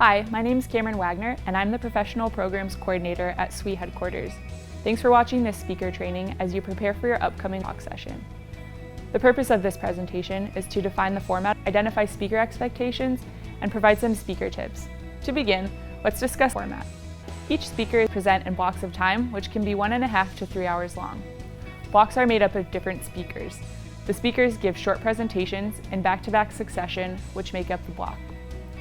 Hi, my name is Cameron Wagner, and I'm the Professional Programs Coordinator at SWE headquarters. Thanks for watching this speaker training as you prepare for your upcoming talk session. The purpose of this presentation is to define the format, identify speaker expectations, and provide some speaker tips. To begin, let's discuss format. Each speaker is present in blocks of time, which can be 1.5 to 3 hours long. Blocks are made up of different speakers. The speakers give short presentations in back-to-back succession, which make up the block.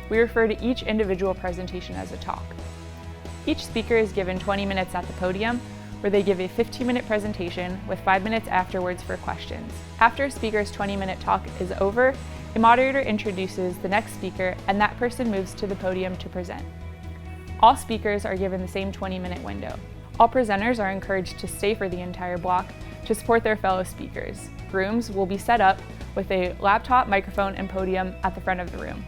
We refer to each individual presentation as a talk. Each speaker is given 20 minutes at the podium, where they give a 15-minute presentation with 5 minutes afterwards for questions. After a speaker's 20-minute talk is over, a moderator introduces the next speaker, and that person moves to the podium to present. All speakers are given the same 20-minute window. All presenters are encouraged to stay for the entire block to support their fellow speakers. Rooms will be set up with a laptop, microphone, and podium at the front of the room.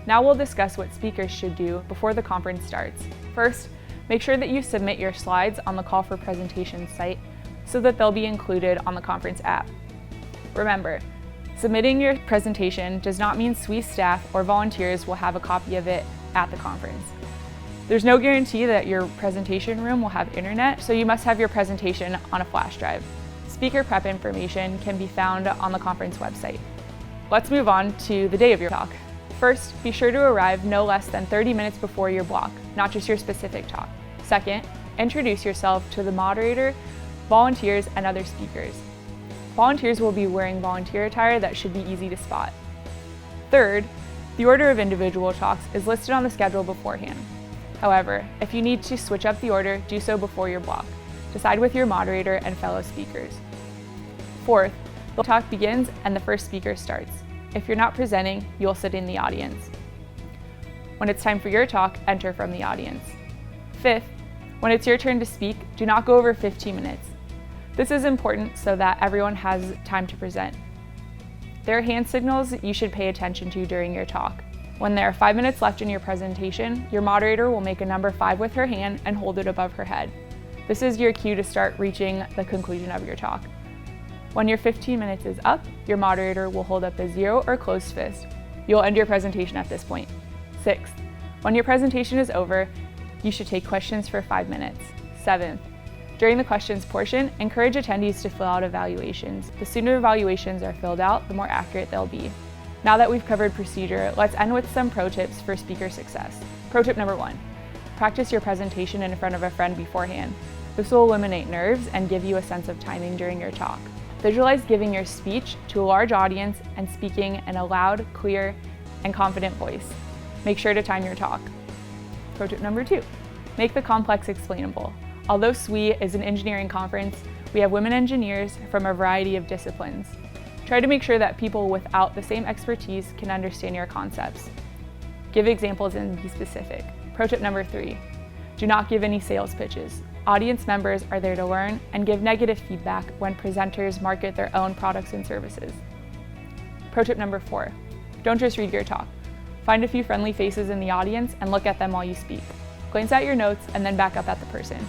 Now we'll discuss what speakers should do before the conference starts. First, make sure that you submit your slides on the Call for Presentations site so that they'll be included on the conference app. Remember, submitting your presentation does not mean SWE staff or volunteers will have a copy of it at the conference. There's no guarantee that your presentation room will have internet, so you must have your presentation on a flash drive. Speaker prep information can be found on the conference website. Let's move on to the day of your talk. First, be sure to arrive no less than 30 minutes before your block, not just your specific talk. Second, introduce yourself to the moderator, volunteers, and other speakers. Volunteers will be wearing volunteer attire that should be easy to spot. Third, the order of individual talks is listed on the schedule beforehand. However, if you need to switch up the order, do so before your block. Decide with your moderator and fellow speakers. Fourth, the talk begins and the first speaker starts. If you're not presenting, you'll sit in the audience. When it's time for your talk, enter from the audience. Fifth, when it's your turn to speak, do not go over 15 minutes. This is important so that everyone has time to present. There are hand signals you should pay attention to during your talk. When there are 5 minutes left in your presentation, your moderator will make a number 5 with her hand and hold it above her head. This is your cue to start reaching the conclusion of your talk. When your 15 minutes is up, your moderator will hold up a 0 or closed fist. You'll end your presentation at this point. Sixth, when your presentation is over, you should take questions for 5 minutes. Seventh, during the questions portion, encourage attendees to fill out evaluations. The sooner evaluations are filled out, the more accurate they'll be. Now that we've covered procedure, let's end with some pro tips for speaker success. Pro tip number 1, practice your presentation in front of a friend beforehand. This will eliminate nerves and give you a sense of timing during your talk. Visualize giving your speech to a large audience and speaking in a loud, clear, and confident voice. Make sure to time your talk. Pro tip number 2, make the complex explainable. Although SWE is an engineering conference, we have women engineers from a variety of disciplines. Try to make sure that people without the same expertise can understand your concepts. Give examples and be specific. Pro tip number 3, do not give any sales pitches. Audience members are there to learn and give negative feedback when presenters market their own products and services. Pro tip number 4, don't just read your talk. Find a few friendly faces in the audience and look at them while you speak. Glance at your notes and then back up at the person.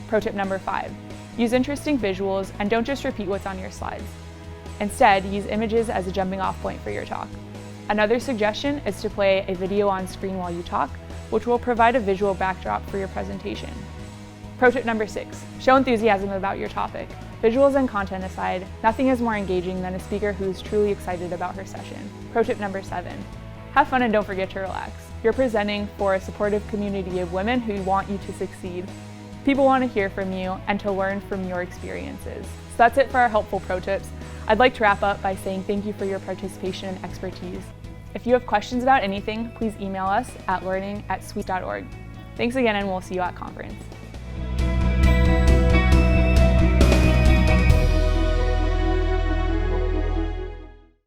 Pro tip number 5, use interesting visuals and don't just repeat what's on your slides. Instead, use images as a jumping off point for your talk. Another suggestion is to play a video on screen while you talk, which will provide a visual backdrop for your presentation. Pro tip number 6, show enthusiasm about your topic. Visuals and content aside, nothing is more engaging than a speaker who is truly excited about her session. Pro tip number 7, have fun and don't forget to relax. You're presenting for a supportive community of women who want you to succeed. People want to hear from you and to learn from your experiences. So that's it for our helpful pro tips. I'd like to wrap up by saying thank you for your participation and expertise. If you have questions about anything, please email us at learning@swe.org. Thanks again, and we'll see you at conference.